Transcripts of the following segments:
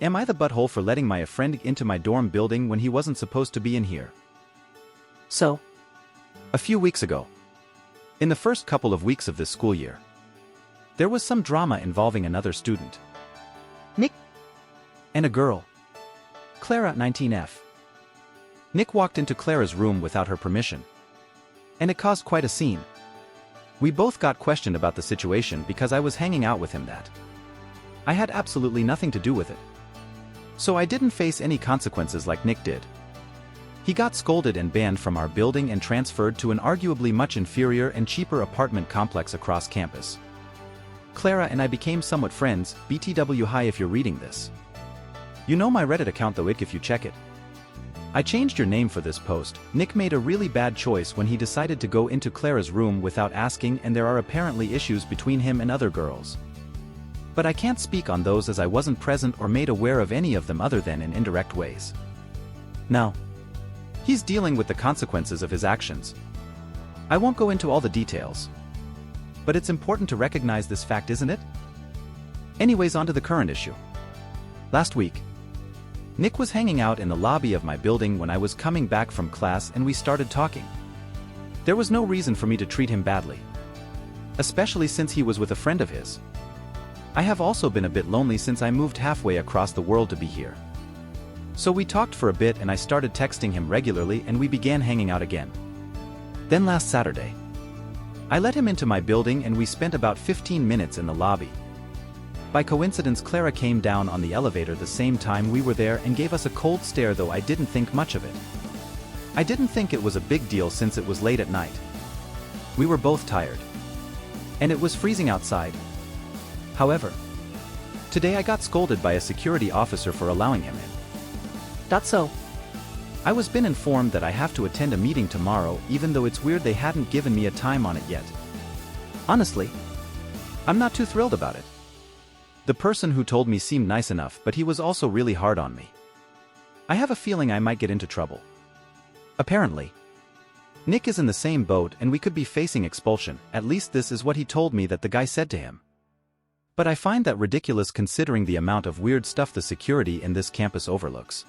Am I the butthole for letting my friend into my dorm building when he wasn't supposed to be in here? So? A few weeks ago, in the first couple of weeks of this school year, there was some drama involving another student, Nick, and a girl, Clara, 19F. Nick walked into Clara's room without her permission, and it caused quite a scene. We both got questioned about the situation because I was hanging out with him that. I had absolutely nothing to do with it. So I didn't face any consequences like Nick did. He got scolded and banned from our building and transferred to an arguably much inferior and cheaper apartment complex across campus. Clara and I became somewhat friends, BTW hi if you're reading this. You know my Reddit account though if you check it. I changed your name for this post. Nick made a really bad choice when he decided to go into Clara's room without asking, and there are apparently issues between him and other girls. But I can't speak on those as I wasn't present or made aware of any of them other than in indirect ways. Now, he's dealing with the consequences of his actions. I won't go into all the details. But it's important to recognize this fact, isn't it? Anyways, on to the current issue. Last week, Nick was hanging out in the lobby of my building when I was coming back from class and we started talking. There was no reason for me to treat him badly, especially since he was with a friend of his. I have also been a bit lonely since I moved halfway across the world to be here. So we talked for a bit and I started texting him regularly and we began hanging out again. Then last Saturday, I let him into my building and we spent about 15 minutes in the lobby. By coincidence, Clara came down on the elevator the same time we were there and gave us a cold stare, though I didn't think much of it. I didn't think it was a big deal since it was late at night. We were both tired. And it was freezing outside. However, today I got scolded by a security officer for allowing him in. That's so. I was been informed that I have to attend a meeting tomorrow, even though it's weird they hadn't given me a time on it yet. Honestly, I'm not too thrilled about it. The person who told me seemed nice enough, but he was also really hard on me. I have a feeling I might get into trouble. Apparently, Nick is in the same boat and we could be facing expulsion. At least this is what he told me that the guy said to him. But I find that ridiculous considering the amount of weird stuff the security in this campus overlooks.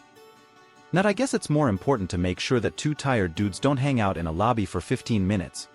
Now I guess it's more important to make sure that two tired dudes don't hang out in a lobby for 15 minutes,